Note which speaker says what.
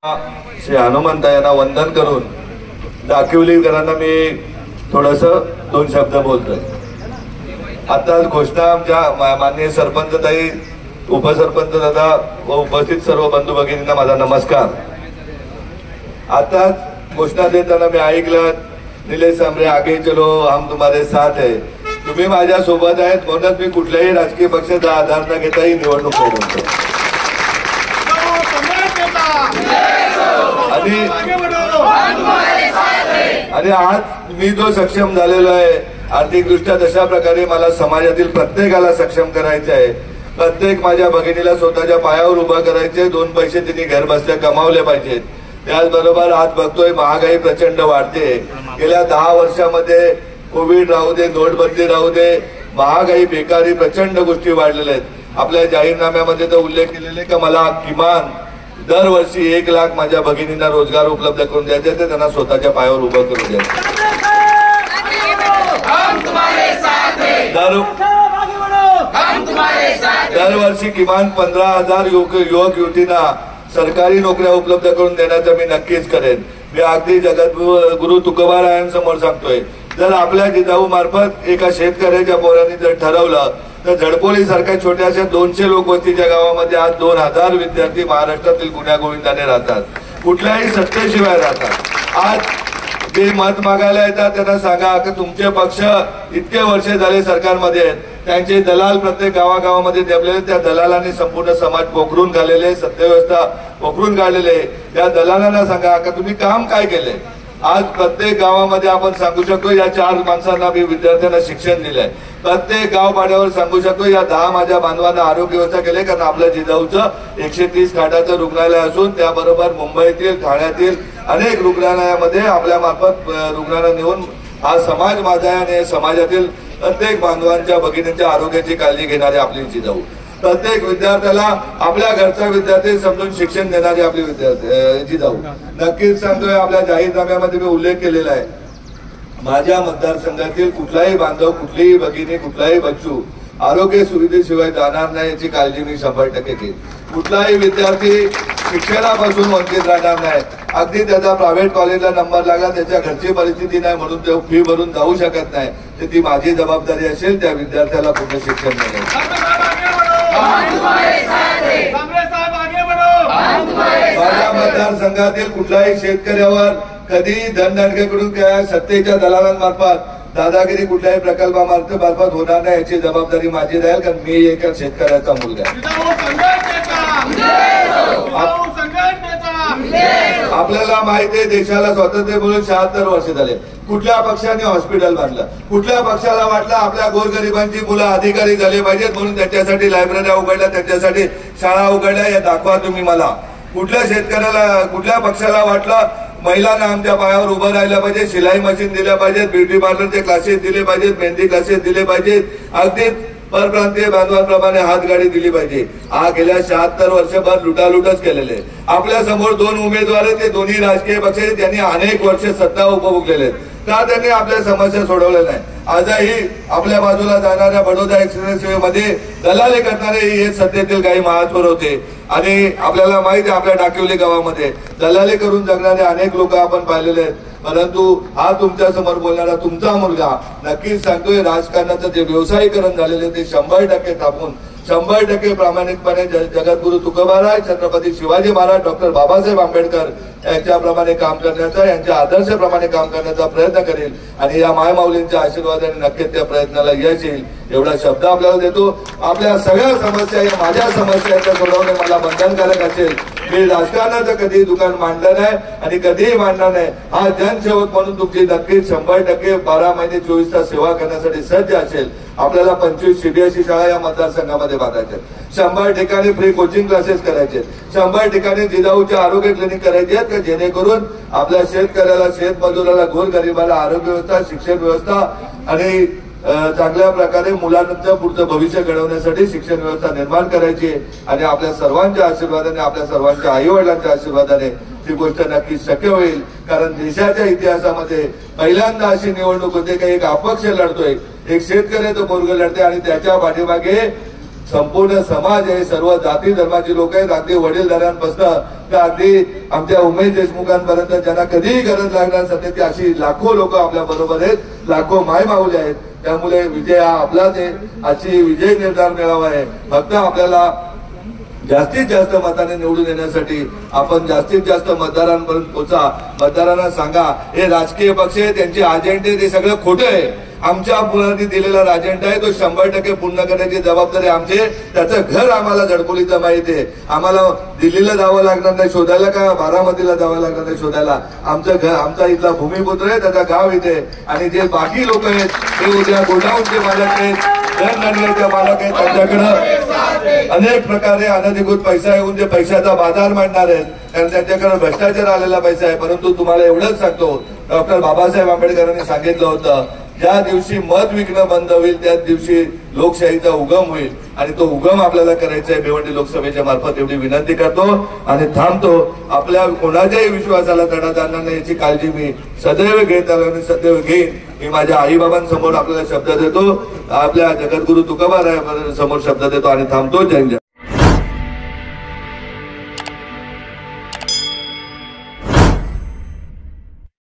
Speaker 1: श्री हनुमंत यांना वंदन करून दाखिवलीकरांना मी थोडस दोन शब्द बोलतोय। आताच घोषणा आमच्या माननीय सरपंच ताई, उपसरपंच दादा व उपस्थित सर्व बंधू भगिनींना माझा नमस्कार। आताच घोषणा देताना मी ऐकलं, निलेश सांबरे आगे चलो हम तुम्हारे साथ है, तुम्ही माझ्या सोबत आहेत म्हणून मी कुठल्याही राजकीय पक्षाचा आधार न घेता ही निवडणूक लढवतो। आणि आज मी जो सक्षम झालेलो आहे आर्थिकदृष्ट्या, तशा प्रकारे मला समाजातील प्रत्येकाला सक्षम करायचे आहे। प्रत्येक माझ्या भगिनीला स्वतःच्या पायावर उभा करायचे, दोन पैसे तिने घर बसल्या कमावले पाहिजेत। त्याचबरोबर आज बघतोय महागाई प्रचंड वाढते। गेल्या 10 वर्षामध्ये कोविड राहू दे, नोटबंदी राहू दे, महागाई, बेकारी, प्रचंड गोष्टी वाढलेल्या आहेत। आपल्या जाहीरनाम्यामध्ये तर उल्लेख केलेले की मला किमान दरवर्षी 1 लाख माझ्या भगिनींना रोजगार उपलब्ध करून द्यायचे, ते त्यांना स्वतःच्या पायावर उभं करून द्यायचं। दरवर्षी किमान 15,000 युवक युवतींना सरकारी नोकऱ्या उपलब्ध करून देण्याचं मी नक्कीच करेन। मी अगदी जगद्गुरु तुकोबारायांसमोर सांगतोय, जर आपल्या जिजाऊ मार्फत एका शेतकऱ्याच्या पोरांनी जर ठरवलं तर झडपोली सारख्या छोट्याशा 200 लोकवस्तीच्या गावामध्ये आज 2000 विद्यार्थी महाराष्ट्रातील गुण्यागोविंदाने राहतात, कुठल्याही सत्तेशिवाय राहतात। आज जे मत मागायला येतात त्यांना सांगा की तुमचे पक्ष इतके वर्ष झाले सरकारमध्ये आहेत, त्यांचे दलाल प्रत्येक गावागावामध्ये नेमलेले, त्या दलालांनी संपूर्ण समाज पोखरून काढलेले, सत्यव्यवस्था पोखरून काढलेले। त्या दलालांना सांगा की तुम्ही काम काय केले। आज प्रत्येक गावामध्ये आपण सांगू शकतो या 4 माणसांना मी विद्यार्थ्यांना शिक्षण दिलंय। प्रत्येक गाव पाड्यावर सांगू शकतो या 10 माझ्या बांधवांना आरोग्य व्यवस्था केली, कारण आपल्या जिजाऊचं 130 खाटाचं रुग्णालय असून त्याबरोबर मुंबईतील, ठाण्यातील अनेक रुग्णालयामध्ये आपल्या मार्फत रुग्णांना नेऊन हा समाज माझा आहे आणि समाजातील प्रत्येक बांधवांच्या, भगिनींच्या आरोग्याची काळजी घेणारे आपली जिजाऊ, प्रत्येक विद्यार्थ्याला आपल्या घरचा विद्यार्थी समजून शिक्षण देणारे आपली जिजाऊ। नक्कीच सांगतोय, आपल्या जाहीरनाम्यामध्ये मी उल्लेख केलेला आहे, माझ्या मतदारसंघातील कुठलाही बांधव, कुठलीही भगिनी, कुठलाही बच्चू आरोग्य सुविधेशिवाय जाणार नाही याची काळजी मी 100% घेईन। कुठलाही विद्यार्थी शिक्षणापासून वंचित राहणार नाही। अगदी त्याचा प्रायव्हेट कॉलेजला नंबर लागला, त्याच्या घरची परिस्थिती नाही म्हणून तो फी भरून जाऊ शकत नाही, तर ती माझी जबाबदारी असेल त्या विद्यार्थ्याला पूर्ण शिक्षण देण्याची। माझ्या मतदारसंघातील कुठल्याही शेतकऱ्यावर कधी धनदानकडून काय सत्तेच्या दलालांमार्फत दादागिरी कुठल्याही प्रकल्पामार्फत होणार नाही याची जबाबदारी माझी राहील, कारण मी एका शेतकऱ्याचा मुलगा आहे। आपल्याला माहिती आहे देशाला स्वातंत्र्य मिळून 76 वर्ष झाले, कुठल्या पक्षाने हॉस्पिटल बांधलं, कुठल्या पक्षाला वाटलं आपल्या गोरगरिबांची मुलं अधिकारी झाले पाहिजेत म्हणून त्याच्यासाठी लायब्रऱ्या उघडल्या, त्याच्यासाठी शाळा उघडल्या, या दाखवा तुम्ही मला। कुठल्या शेतकऱ्याला, कुठल्या पक्षाला वाटलं महिलांना आमच्या पायावर उभं राहिलं पाहिजे, शिलाई मशीन दिल्या पाहिजेत, ब्युटी पार्लरचे क्लासेस दिले पाहिजेत, मेहंदी क्लासेस दिले पाहिजेत, अगदी परप्रांतीय बांधवांप्रमाणे हातगाडी दिली पाहिजे। हा गेल्या 76 वर्षभर लुटालुटच केलेले। आपल्या समोर 2 उमेदवार आहेत, ते दोन्ही राजकीय पक्ष आहेत, त्यांनी अनेक वर्ष सत्ता उपभोगलेले आहेत, का त्यांनी आपल्या समस्या सोडवल्या नाही। आजही आपल्या बाजूला जाणाऱ्या बडोदा एक्सप्रेस वे मध्ये दलाली करणारे हे सत्तेतील काही महात्वर होते, आणि आपल्याला माहिती आहे आपल्या डाकिवली गावामध्ये दलाली करून जगणारे अनेक लोक आपण पाहिलेले आहेत। परंतु हा तुमच्या समोर बोलणारा तुमचा मुलगा नक्कीच सांगतोय, राजकारणाचं जे व्यवसायीकरण झालेले ते 100% थांबून 100% प्रामाणिकपणे जगद्गुरु तुकोबाराय, छत्रपती शिवाजी महाराज, डॉक्टर बाबासाहेब आंबेडकर यांच्याप्रमाणे काम करण्याचा, यांच्या आदर्शाप्रमाणे काम करण्याचा प्रयत्न करेल, आणि या मायमाऊलींच्या आशीर्वादाने नक्कीच त्या प्रयत्नाला यश येईल एवढा शब्द आपल्याला देतो। आपल्या सगळ्या समस्या, या माझ्या समस्यांच्या सोडवणे मला बंधनकारक असेल। मी राजकारणाचं कधीही दुकान मांडलं नाही आणि कधीही मांडणार नाही। हा जनसेवक म्हणून तुमची नक्कीच 100% 12 महिने 24 तास सेवा करण्यासाठी सज्ज असेल। आपल्याला 25 CBSE शाळा या मतदारसंघामध्ये बांधायच्या, 100 ठिकाणी फ्री कोचिंग क्लासेस करायचे, 100 ठिकाणी जिजाऊचे आरोग्य क्लिनिक करायचे आहेत, जेणेकरून आपल्या शेतकऱ्याला, शेतमजुराला, गोरगरिबाला आरोग्य व्यवस्था, शिक्षण व्यवस्था आणि चांगल्या प्रकारे मुलांचं पुढचं भविष्य घडवण्यासाठी शिक्षण व्यवस्था निर्माण करायची, आणि आपल्या सर्वांच्या आशीर्वादाने, आपल्या सर्वांच्या आई वडिलांच्या आशीर्वादाने ती गोष्ट नक्कीच शक्य होईल। कारण देशाच्या इतिहासामध्ये पहिल्यांदा अशी निवडणूक होते की एक अपक्ष लढतोय, एक शेतकऱ्याचं पोरगं लढते आणि त्याच्या पाठीमागे संपूर्ण समाज आहे, सर्व जाती धर्माची लोक आहेत, अगदी वडीलधाऱ्यांपासून तर अगदी आमच्या उमेश देशमुखांपर्यंत ज्यांना कधीही गरज लागणार सध्याची अशी लाखो लोक आपल्या बरोबर आहेत, लाखो मायमाऊली आहेत. त्यामुळे विजय हा आपलाच आहे, अशी विजय निर्धार मिळावा आहे. फक्त आपल्याला जास्तीत जास्त मताने निवडून येण्यासाठी आपण जास्तीत जास्त मतदारांपर्यंत पोहोचा. मतदारांना सांगा हे राजकीय पक्ष आहे, त्यांचे अजेंडे ते सगळं खोटं आहे. आमच्या मुलांनी दिलेला अजेंडा आहे तो 100% पूर्ण करण्याची जबाबदारी आमची. त्याचं घर आम्हाला झडपोलीचं माहिती आहे. आम्हाला दिल्लीला जावं लागणार नाही शोधायला, का बारामतीला जावं लागणार नाही शोधायला. आमचं घर, आमचा इथला भूमिपुत्र आहे, त्याचा गाव इथे. आणि जे बाकी लोक आहेत ते उद्या गोडाऊनचे मालक आहेत, धनगणनेचे मालक आहेत, त्यांच्याकडे अनेक प्रकारे अनधिकृत पैसा येऊन जे पैशाचा बाजार मांडणार आहेत, कारण त्यांच्याकडे भ्रष्टाचार आलेला पैसा आहे. परंतु तुम्हाला एवढंच सांगतो, डॉक्टर बाबासाहेब आंबेडकरांनी सांगितलं होतं, ज्या दिवशी मत विकणं बंद होईल त्याच दिवशी लोकशाहीचा उगम होईल. आणि तो उगम आपल्याला करायचा आहे भिवंडी लोकसभेच्या मार्फत. एवढी विनंती करतो आणि थांबतो. आपल्या कोणाच्याही विश्वासाला तडा जाणार नाही याची काळजी मी सदैव घेत आलो आणि सदैव घेईन. मी माझ्या आईबाबांसमोर आपल्याला शब्द देतो, आपल्या जगद्गुरु तुकोबा राय समोर शब्द देतो आणि थांबतो. जय जय.